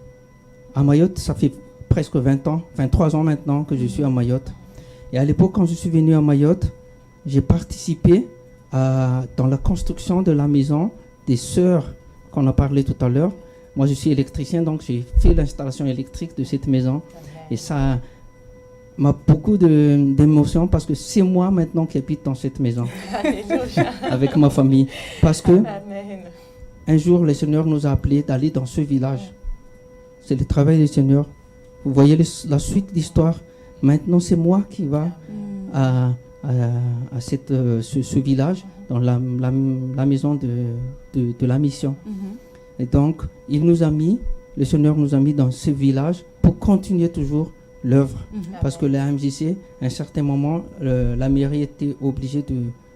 à Mayotte, ça fait presque 20 ans, 23 ans maintenant que je suis à Mayotte. Et à l'époque, quand je suis venu à Mayotte, j'ai participé dans la construction de la maison des sœurs qu'on a parlé tout à l'heure. Moi, je suis électricien, donc j'ai fait l'installation électrique de cette maison. Et ça m'a beaucoup d'émotions parce que c'est moi maintenant qui habite dans cette maison Alléluia. avec ma famille. Parce que Amen. un jour, le Seigneur nous a appelés d'aller dans ce village. C'est le travail du Seigneur. Vous voyez la suite d'histoire. Maintenant, c'est moi qui va à ce village, dans la maison de la mission. Et donc, le Seigneur nous a mis dans ce village pour continuer toujours l'œuvre. Parce que la MJC, à un certain moment, la mairie était obligée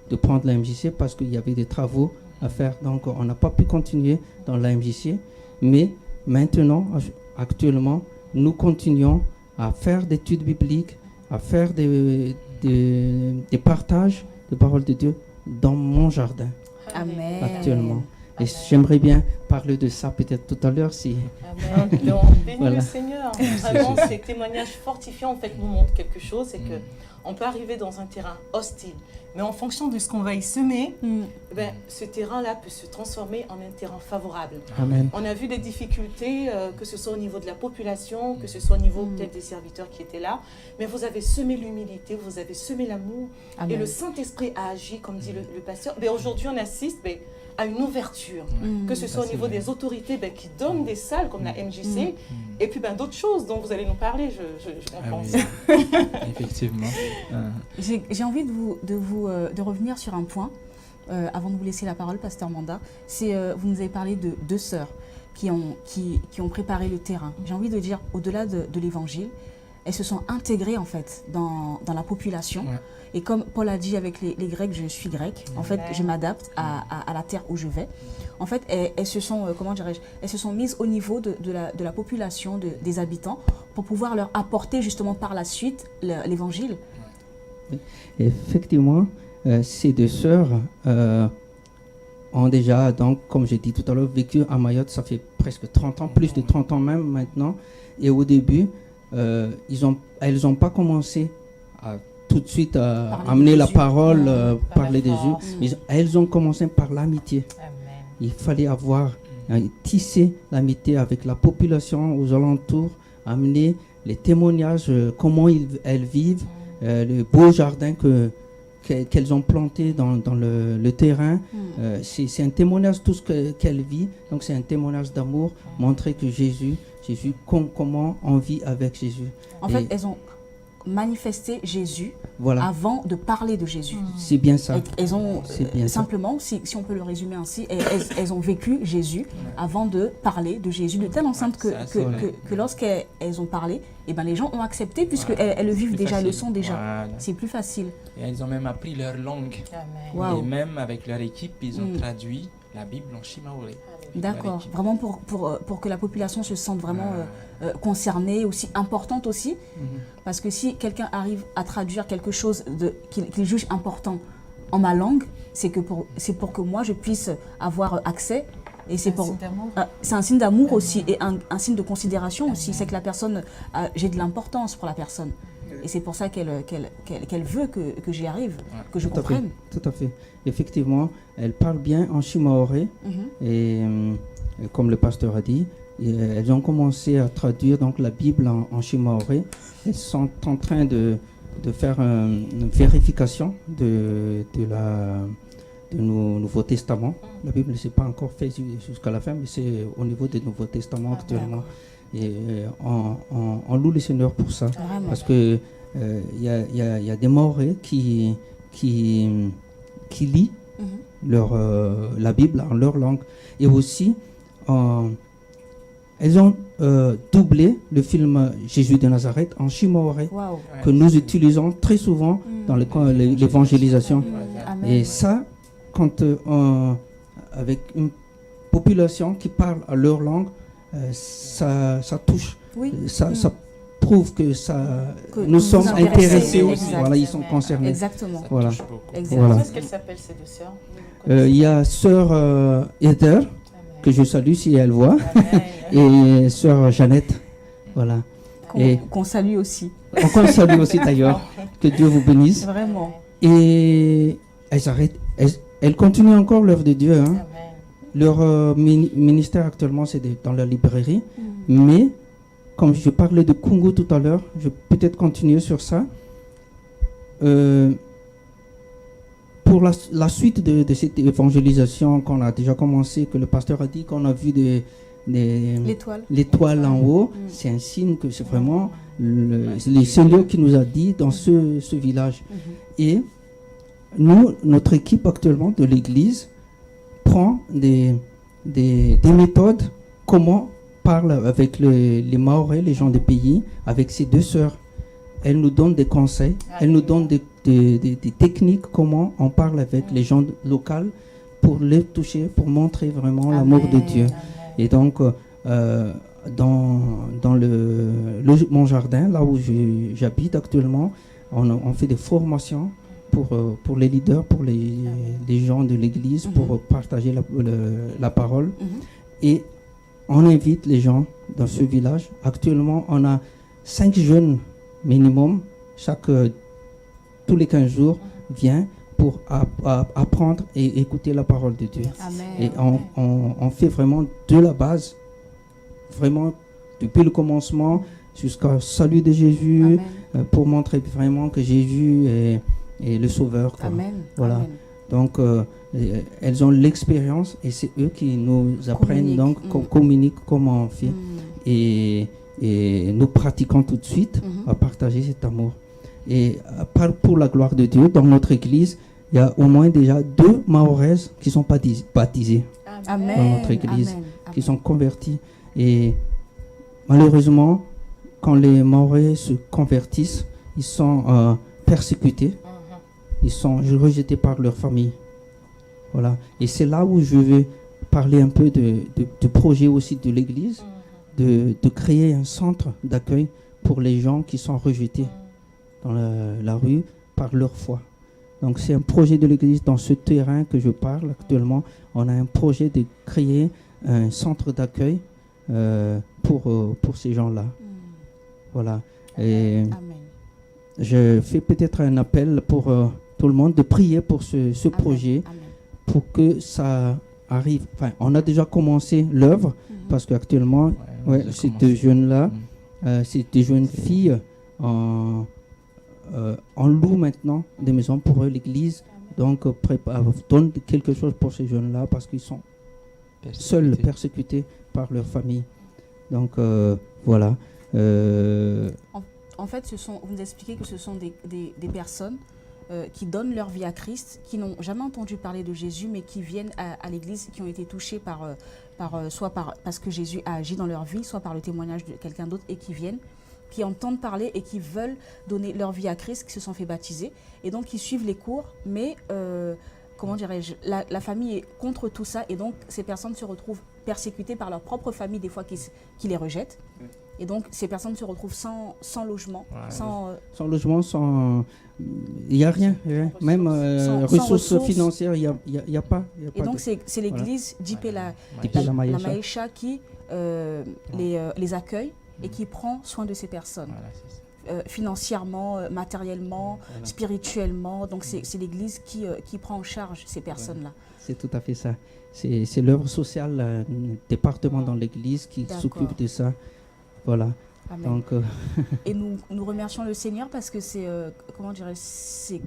de prendre la MJC parce qu'il y avait des travaux à faire. Donc, on n'a pas pu continuer dans la MJC. Mais maintenant, actuellement, nous continuons à faire des études bibliques, à faire des partages de paroles de Dieu dans mon jardin Amen. actuellement. Et j'aimerais bien parler de ça peut-être tout à l'heure si... Amen. Donc, bénis Voilà. le Seigneur. Vraiment, ces témoignages fortifiants en fait, nous montrent quelque chose, c'est que on peut arriver dans un terrain hostile, mais en fonction de ce qu'on va y semer, ce terrain-là peut se transformer en un terrain favorable. Amen. On a vu des difficultés, que ce soit au niveau de la population, que ce soit au niveau peut-être des serviteurs qui étaient là, mais vous avez semé l'humilité, vous avez semé l'amour, et le Saint-Esprit a agi, comme dit le pasteur. Mais aujourd'hui, on assiste à une ouverture, que ce soit au niveau des autorités qui donnent des salles comme la MJC, et puis d'autres choses dont vous allez nous parler, je pense. Effectivement. J'ai envie de revenir sur un point, avant de vous laisser la parole, pasteur Manda. Vous nous avez parlé de deux sœurs qui ont préparé le terrain. J'ai envie de dire, au-delà de l'évangile, elles se sont intégrées en fait dans la population. Ouais. Et comme Paul a dit avec les Grecs, je suis grec, en fait je m'adapte à la terre où je vais. En fait, elles se sont, elles se sont mises au niveau de la population, des habitants, pour pouvoir leur apporter justement par la suite l'évangile. Effectivement, ces deux sœurs ont déjà, donc, comme j'ai dit tout à l'heure, vécu à Mayotte, ça fait presque 30 ans, plus de 30 ans même maintenant. Et au début, elles n'ont pas commencé à tout de suite à amener la parole, parler de Jésus. Mais elles ont commencé par l'amitié. Il fallait tisser l'amitié avec la population aux alentours, amener les témoignages, comment elles vivent, le beau jardin qu'elles ont planté dans le terrain. C'est un témoignage, tout ce qu'elles vivent. Donc c'est un témoignage d'amour, montrer que Jésus comment on vit avec Jésus. En fait, elles ont manifesté Jésus avant de parler de Jésus. C'est bien ça. Elles ont bien simplement, si on peut le résumer ainsi, elles ont vécu Jésus avant de parler de Jésus, de telle enceinte que lorsqu'elles ont parlé, les gens ont accepté puisqu'elles le vivent déjà, elles le sont déjà. Voilà. C'est plus facile. Et elles ont même appris leur langue. Wow. Et même avec leur équipe, ils ont traduit la Bible en Shimaoré. D'accord, vraiment pour que la population se sente vraiment concernée, aussi importante aussi. Parce que si quelqu'un arrive à traduire quelque chose qu'il juge important en ma langue, c'est pour que moi je puisse avoir accès Et c'est Un signe d'amour. c'est un signe d'amour aussi et un signe de considération aussi. C'est que la personne, j'ai de l'importance pour la personne. Et c'est pour ça qu'elle veut que j'y arrive, que je comprenne. Tout à fait. Effectivement, elle parle bien en shimaoré. Et comme le pasteur a dit, elles ont commencé à traduire donc la Bible en shimaoré. Elles sont en train de faire une vérification de nos Nouveaux Testaments. La Bible ne s'est pas encore faite jusqu'à la fin, mais c'est au niveau des Nouveaux Testaments actuellement. Et on loue le Seigneur pour ça. Vraiment. Parce que y a des Mahorais qui lisent la Bible en leur langue. Et aussi, elles ont doublé le film Jésus de Nazareth en shimaoré, que nous utilisons très souvent dans l'évangélisation. Et ça, quand avec une population qui parle à leur langue, ça touche. Oui. Ça prouve que nous sommes intéressés. Voilà, ils sont concernés. Exactement. Voilà. Exactement. Voilà. Comment est-ce qu'elles s'appellent ces deux sœurs? Il y a sœur Heather, que je salue si elle voit, Amen. et sœur Jeannette. Voilà. Qu'on salue aussi. Encore salue aussi d'ailleurs. Que Dieu vous bénisse. Vraiment. Et elles continuent encore l'œuvre de Dieu. Hein. Amen. Leur ministère actuellement, c'est dans la librairie. Mais, comme je parlais de Congo tout à l'heure, je vais peut-être continuer sur ça. Pour la suite de cette évangélisation qu'on a déjà commencé, que le pasteur a dit qu'on a vu l'étoile en haut, c'est un signe que c'est vraiment le Seigneur qui nous a dit dans ce village. Et nous, notre équipe actuellement de l'église prend des méthodes, comment parle avec les Mahorais, les gens des pays, avec ces deux sœurs. Elles nous donnent des conseils, elles nous donnent des techniques, comment on parle avec les gens locaux pour les toucher, pour montrer vraiment l'amour de Dieu. Et donc, dans mon jardin, là où j'habite actuellement, on fait des formations pour les leaders, pour les gens de l'église, pour partager la parole. Et on invite les gens dans ce village. Actuellement, on a 5 jeunes minimum, tous les 15 jours, vient pour apprendre et écouter la parole de Dieu. Amen. Et on fait vraiment de la base, vraiment depuis le commencement jusqu'au salut de Jésus, pour montrer vraiment que Jésus est le Sauveur. Quoi. Amen. Voilà. Amen. Donc, elles ont l'expérience et c'est eux qui nous apprennent qu'on communique, comment on fait. Et nous pratiquons tout de suite à partager cet amour. Et pour la gloire de Dieu, dans notre église, il y a au moins déjà 2 Mahoraises qui sont baptisées Amen. dans notre église, Amen. qui sont converties. Et malheureusement, quand les Mahorais se convertissent, ils sont persécutés, ils sont rejetés par leur famille. Voilà. Et c'est là où je veux parler un peu du projet aussi de l'église, de créer un centre d'accueil pour les gens qui sont rejetés dans la rue par leur foi. Donc c'est un projet de l'église dans ce terrain que je parle actuellement. On a un projet de créer un centre d'accueil pour ces gens-là. Voilà. Et Amen. je fais peut-être un appel pour tout le monde de prier pour ce projet, Amen. pour que ça arrive. Enfin, on a déjà commencé l'œuvre parce qu'actuellement, ces 2 jeunes-là, ces 2 jeunes filles, on loue maintenant des maisons pour eux, l'église. Donc, donne quelque chose pour ces jeunes-là parce qu'ils sont seuls, persécutés par leur famille. Donc, voilà. En fait, vous nous expliquez que ce sont des personnes qui donnent leur vie à Christ, qui n'ont jamais entendu parler de Jésus, mais qui viennent à l'église, qui ont été touchés parce que Jésus a agi dans leur vie, soit par le témoignage de quelqu'un d'autre, et qui entendent parler et qui veulent donner leur vie à Christ, qui se sont fait baptiser, et donc qui suivent les cours, mais comment dirais-je, la famille est contre tout ça, et donc ces personnes se retrouvent persécutées par leur propre famille, des fois qui les rejettent. Et donc, ces personnes se retrouvent sans logement, sans logement, il n'y a rien. Même sans ressources financières, il n'y a pas. Et donc, c'est l'église d'Ipé la Maïcha qui les accueille et qui prend soin de ces personnes. Voilà, c'est ça. Financièrement, matériellement, spirituellement. Donc, c'est l'église qui prend en charge ces personnes-là. C'est tout à fait ça. C'est l'œuvre sociale, un département dans l'église qui s'occupe de ça. Voilà. Amen. Donc, et nous remercions le Seigneur parce que c'est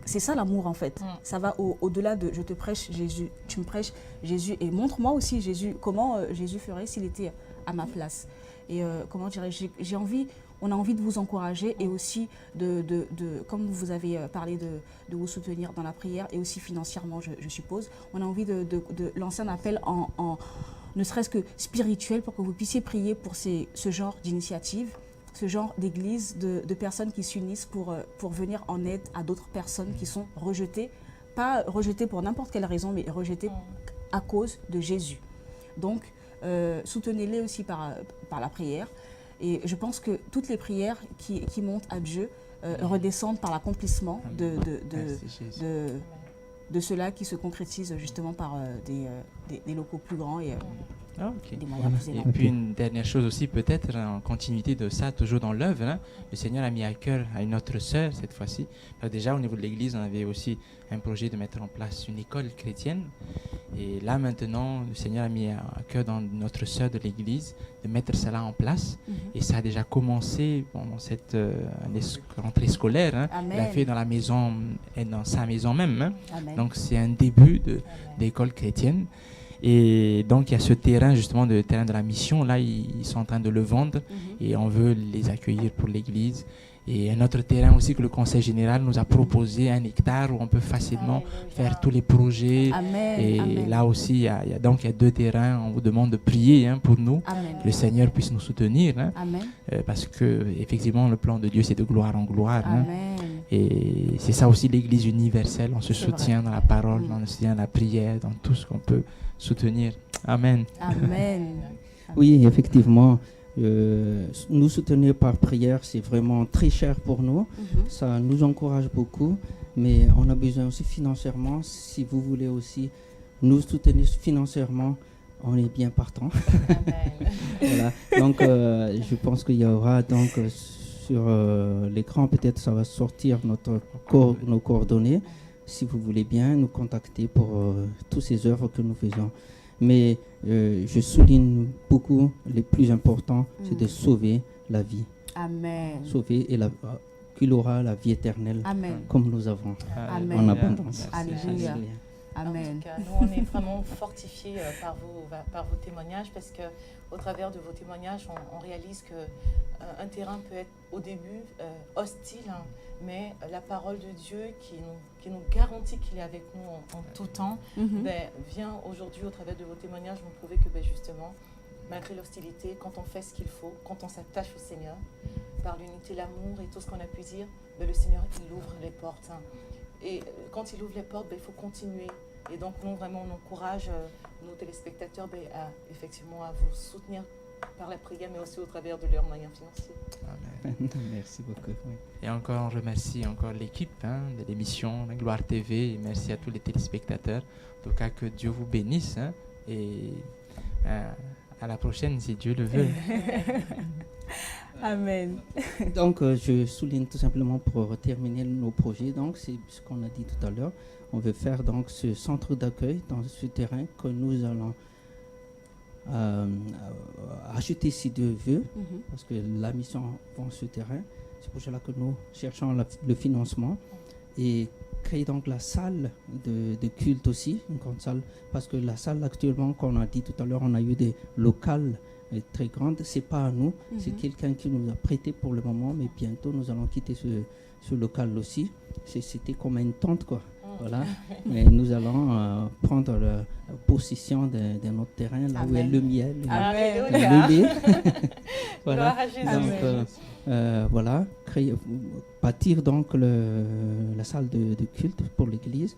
ça l'amour en fait. Ça va au-delà de je te prêche Jésus, tu me prêches Jésus et montre-moi aussi Jésus, comment Jésus ferait s'il était à ma place. Et comment dirais-je, on a envie de vous encourager et aussi comme vous avez parlé de vous soutenir dans la prière et aussi financièrement je suppose, on a envie de lancer un appel ne serait-ce que spirituel pour que vous puissiez prier pour ce genre d'initiative, ce genre d'église, de personnes qui s'unissent pour venir en aide à d'autres personnes qui sont rejetées, pas rejetées pour n'importe quelle raison, mais rejetées à cause de Jésus. Donc, soutenez-les aussi par la prière. Et je pense que toutes les prières qui montent à Dieu redescendent par l'accomplissement de cela qui se concrétise justement par des locaux plus grands et des moyens plus énormes. Et puis une dernière chose aussi peut-être en continuité de ça, toujours dans l'œuvre, hein, le Seigneur a mis à cœur à une autre sœur cette fois-ci. Alors déjà au niveau de l'église on avait aussi un projet de mettre en place une école chrétienne et là maintenant le Seigneur a mis à cœur dans notre sœur de l'église de mettre cela en place et ça a déjà commencé pendant cette rentrée scolaire, hein. Il a fait dans la maison et dans sa maison même, hein. Donc c'est un début d'école chrétienne. Et donc, il y a ce terrain, justement, le terrain de la mission. Là, ils sont en train de le vendre et on veut les accueillir pour l'église. Et un autre terrain aussi que le Conseil général nous a proposé, 1 hectare où on peut facilement faire tous les projets. Et là aussi, il y a 2 terrains. On vous demande de prier pour nous, que le Seigneur puisse nous soutenir. Hein, parce que, effectivement, le plan de Dieu, c'est de gloire en gloire. Hein. Et c'est ça aussi l'Église universelle. On se soutient dans la parole, on se soutient dans la prière, dans tout ce qu'on peut soutenir. Amen. Amen. Oui, effectivement. Nous soutenir par prière, c'est vraiment très cher pour nous. Ça nous encourage beaucoup, mais on a besoin aussi financièrement. Si vous voulez aussi nous soutenir financièrement, on est bien partant. Voilà. Donc, je pense qu'il y aura donc sur l'écran, peut-être ça va sortir nos coordonnées. Si vous voulez bien nous contacter pour toutes ces œuvres que nous faisons. Mais je souligne beaucoup, le plus important, c'est de sauver la vie. Amen. Sauver et qu'il aura la vie éternelle. Amen. Comme nous avons en abondance. Alléluia. Amen. En tout cas, nous, on est vraiment fortifiés par vos témoignages parce qu'au travers de vos témoignages, on réalise qu'un terrain peut être au début hostile, hein, mais la parole de Dieu qui nous garantit qu'il est avec nous en tout temps, vient aujourd'hui au travers de vos témoignages nous prouver que justement, malgré l'hostilité, quand on fait ce qu'il faut, quand on s'attache au Seigneur, par l'unité, l'amour et tout ce qu'on a pu dire, le Seigneur, il ouvre les portes. Hein. Et quand il ouvre les portes, il faut continuer. Et donc, nous, vraiment, on encourage nos téléspectateurs effectivement à vous soutenir par la prière, mais aussi au travers de leurs moyens financiers. Amen. Merci beaucoup. Oui. Et encore, on remercie encore l'équipe de l'émission La Gloire TV. Et merci à tous les téléspectateurs. En tout cas, que Dieu vous bénisse. Hein, et à la prochaine, si Dieu le veut. Amen. Donc, je souligne tout simplement pour terminer nos projets. Donc, c'est ce qu'on a dit tout à l'heure. On veut faire donc ce centre d'accueil dans ce terrain que nous allons acheter si Dieu veut, parce que la mission vend ce terrain. C'est pour cela que nous cherchons le financement et créer donc la salle de culte aussi, une grande salle, parce que la salle actuellement, comme on a dit tout à l'heure, on a eu des locales très grandes. C'est pas à nous, c'est quelqu'un qui nous a prêté pour le moment, mais bientôt nous allons quitter ce local aussi. C'était comme une tente, quoi. Voilà. Mais nous allons prendre la possession de notre terrain, là où est le miel, le lait. Voilà. Donc, voilà, bâtir donc la salle de culte pour l'église,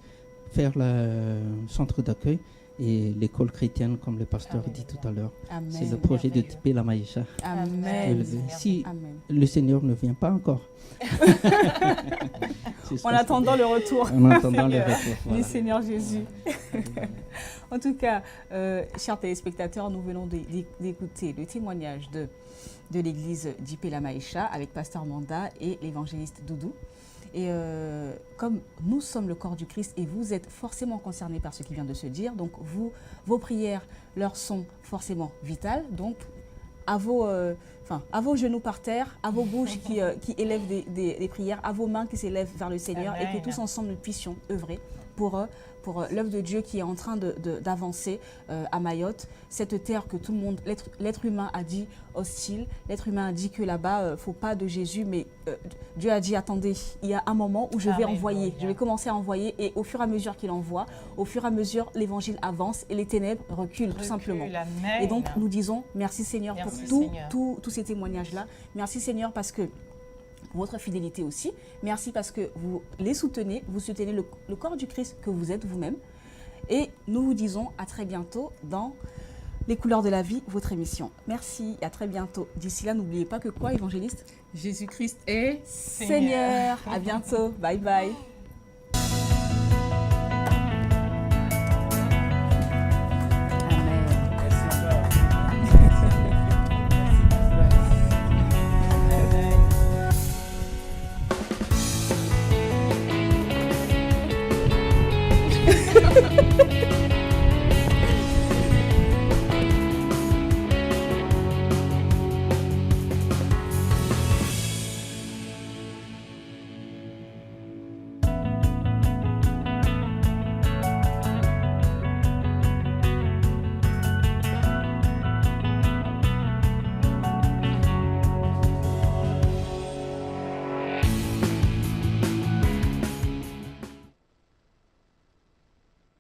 faire le centre d'accueil et l'école chrétienne, comme le pasteur Amen. dit tout à l'heure. Amen. C'est le projet de Tipé la Maïcha. Amen. Si Amen. le Seigneur ne vient pas encore. En attendant le retour En attendant le retour. du Voilà. Seigneur Jésus. En tout cas, chers téléspectateurs, nous venons d'écouter le témoignage de l'église d'Ipé la Maïcha avec Pasteur Manda et l'évangéliste Doudou. Et comme nous sommes le corps du Christ et vous êtes forcément concernés par ce qui vient de se dire, donc vos prières leur sont forcément vitales. Donc à vos genoux par terre, à vos bouches qui élèvent des prières, à vos mains qui s'élèvent vers le Seigneur, Amen. et que tous ensemble nous puissions œuvrer pour l'œuvre de Dieu qui est en train d'avancer à Mayotte. Cette terre que tout le monde, l'être humain a dit hostile, l'être humain a dit que là-bas, il ne faut pas de Jésus, mais Dieu a dit, attendez, il y a un moment où je vais envoyer, je vais commencer à envoyer, et au fur et à mesure qu'il envoie, au fur et à mesure, l'évangile avance et les ténèbres reculent, tout simplement. Amen. Et donc, nous disons merci Seigneur Merci, pour Seigneur. tous ces témoignages-là. Merci Seigneur parce que votre fidélité aussi. Merci parce que vous les soutenez, vous soutenez le corps du Christ que vous êtes vous-même. Et nous vous disons à très bientôt dans Les couleurs de la vie, votre émission. Merci et à très bientôt. D'ici là, n'oubliez pas que quoi, évangéliste? Jésus-Christ est Seigneur. À bientôt. Bye bye. Amen.